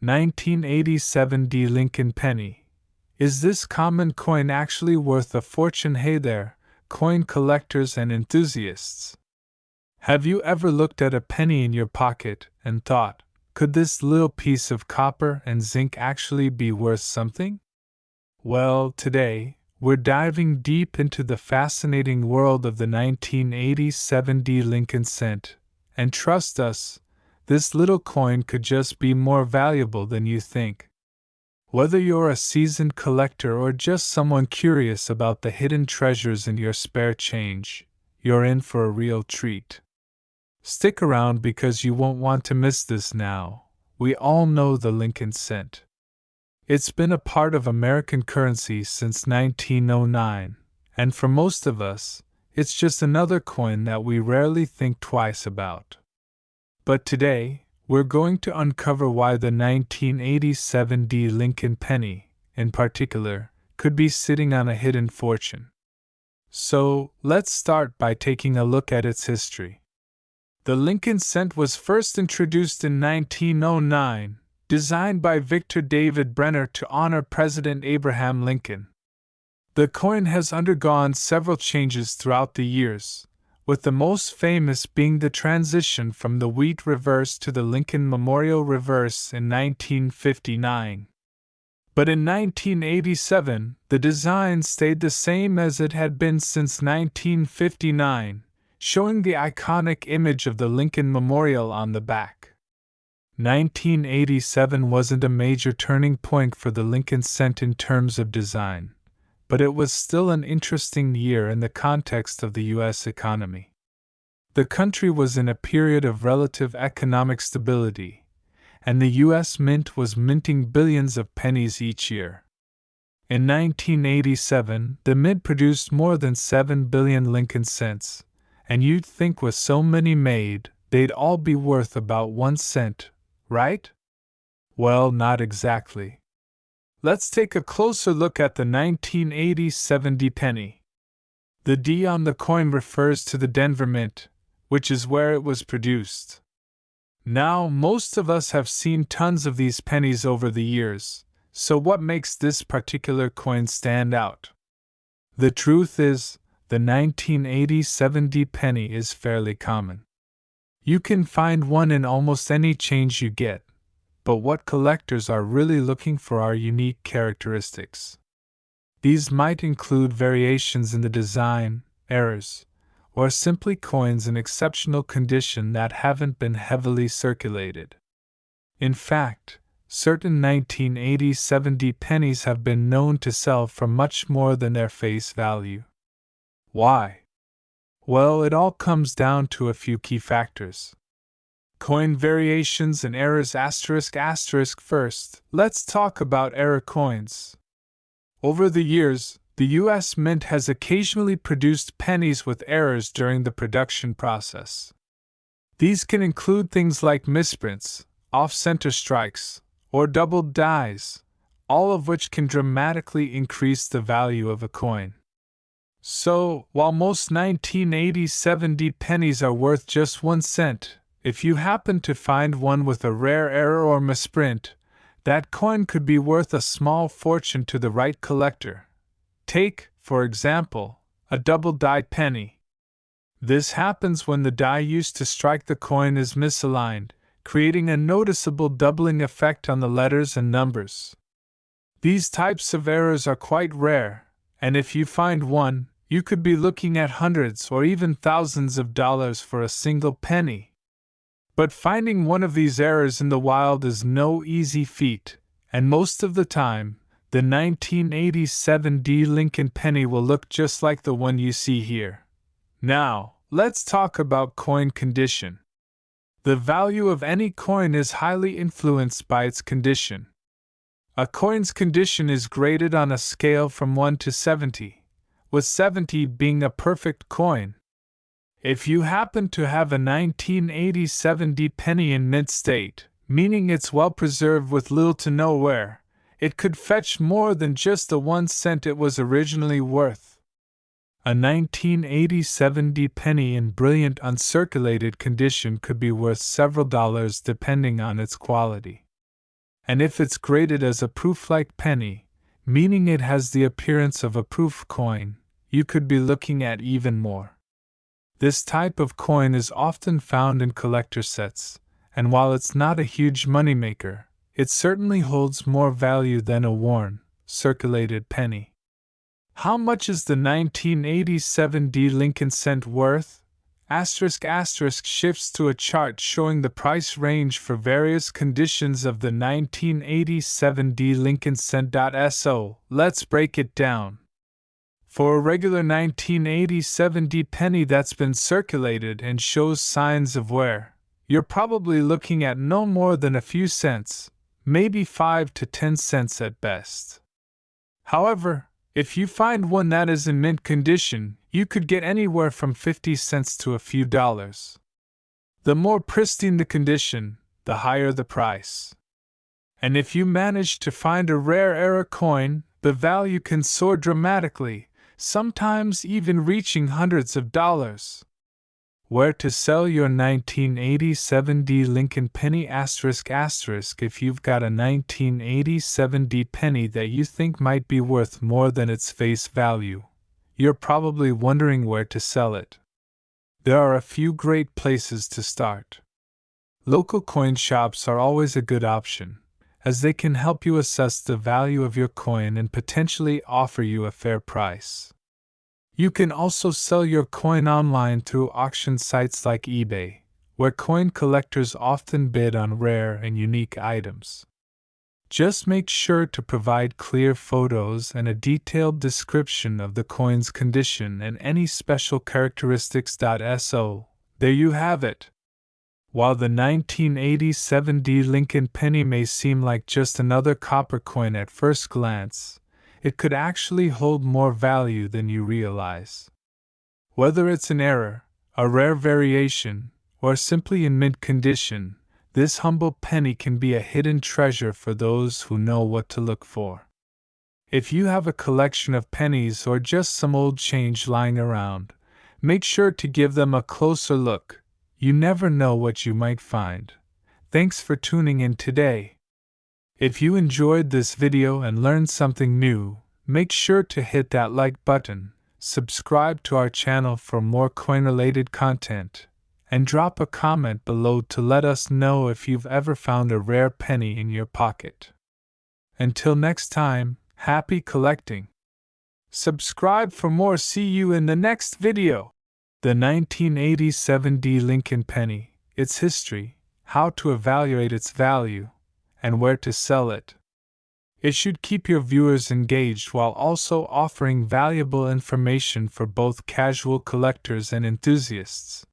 1987 D Lincoln penny. Is this common coin actually worth a fortune? Hey there, coin collectors and enthusiasts. Have you ever looked at a penny in your pocket and thought, could this little piece of copper and zinc actually be worth something? Well, today, we're diving deep into the fascinating world of the 1987 D Lincoln cent, and trust us, this little coin could just be more valuable than you think. Whether you're a seasoned collector or just someone curious about the hidden treasures in your spare change, you're in for a real treat. Stick around because you won't want to miss this now. We all know the Lincoln cent. It's been a part of American currency since 1909, and for most of us, it's just another coin that we rarely think twice about. But today, we're going to uncover why the 1987 D Lincoln penny, in particular, could be sitting on a hidden fortune. So, let's start by taking a look at its history. The Lincoln cent was first introduced in 1909, designed by Victor David Brenner to honor President Abraham Lincoln. The coin has undergone several changes throughout the years, with the most famous being the transition from the wheat reverse to the Lincoln Memorial reverse in 1959. But in 1987, the design stayed the same as it had been since 1959, showing the iconic image of the Lincoln Memorial on the back. 1987 wasn't a major turning point for the Lincoln cent in terms of design, but it was still an interesting year in the context of the U.S. economy. The country was in a period of relative economic stability, and the U.S. Mint was minting billions of pennies each year. In 1987, the Mint produced more than 7 billion Lincoln cents, and you'd think with so many made, they'd all be worth about 1 cent, right? Well, not exactly. Let's take a closer look at the 1987 D penny. The D on the coin refers to the Denver Mint, which is where it was produced. Now, most of us have seen tons of these pennies over the years, so what makes this particular coin stand out? The truth is, the 1987 D penny is fairly common. You can find one in almost any change you get, but what collectors are really looking for are unique characteristics. These might include variations in the design, errors, or simply coins in exceptional condition that haven't been heavily circulated. In fact, certain 1987 D pennies have been known to sell for much more than their face value. Why? Well, it all comes down to a few key factors. Coin variations and errors ***. First, let's talk about error coins. Over the years, the U.S. Mint has occasionally produced pennies with errors during the production process. These can include things like misprints, off-center strikes, or doubled dies, all of which can dramatically increase the value of a coin. So, while most 1987 D pennies are worth just 1 cent, if you happen to find one with a rare error or misprint, that coin could be worth a small fortune to the right collector. Take, for example, a double-die penny. This happens when the die used to strike the coin is misaligned, creating a noticeable doubling effect on the letters and numbers. These types of errors are quite rare, and if you find one, you could be looking at hundreds or even thousands of dollars for a single penny. But finding one of these errors in the wild is no easy feat, and most of the time, the 1987 D Lincoln penny will look just like the one you see here. Now, let's talk about coin condition. The value of any coin is highly influenced by its condition. A coin's condition is graded on a scale from 1 to 70. With 70 being a perfect coin. If you happen to have a 1987 D penny in mint state, meaning it's well preserved with little to no wear, it could fetch more than just the 1 cent it was originally worth. A 1987 D penny in brilliant uncirculated condition could be worth several dollars depending on its quality. And if it's graded as a proof-like penny, meaning it has the appearance of a proof coin, you could be looking at even more. This type of coin is often found in collector sets, and while it's not a huge moneymaker, it certainly holds more value than a worn, circulated penny. How much is the 1987 D Lincoln cent worth? Shifts to a chart showing the price range for various conditions of the 1987 D Lincoln cent. So, let's break it down. For a regular 1987 D penny that's been circulated and shows signs of wear, you're probably looking at no more than a few cents, maybe 5 to 10 cents at best. However, if you find one that is in mint condition, you could get anywhere from 50 cents to a few dollars. The more pristine the condition, the higher the price. And if you manage to find a rare era coin, the value can soar dramatically, sometimes even reaching hundreds of dollars. Where to sell your 1987 D Lincoln penny? If you've got a 1987 D penny that you think might be worth more than its face value, you're probably wondering where to sell it. There are a few great places to start. Local coin shops are always a good option, as they can help you assess the value of your coin and potentially offer you a fair price. You can also sell your coin online through auction sites like eBay, where coin collectors often bid on rare and unique items. Just make sure to provide clear photos and a detailed description of the coin's condition and any special characteristics. So, there you have it. While the 1987 D Lincoln penny may seem like just another copper coin at first glance, it could actually hold more value than you realize. Whether it's an error, a rare variation, or simply in mint condition, this humble penny can be a hidden treasure for those who know what to look for. If you have a collection of pennies or just some old change lying around, make sure to give them a closer look. You never know what you might find. Thanks for tuning in today. If you enjoyed this video and learned something new, make sure to hit that like button, subscribe to our channel for more coin-related content, and drop a comment below to let us know if you've ever found a rare penny in your pocket. Until next time, happy collecting! Subscribe for more. See you in the next video. The 1987 D Lincoln penny, its history, how to evaluate its value, and where to sell it. It should keep your viewers engaged while also offering valuable information for both casual collectors and enthusiasts.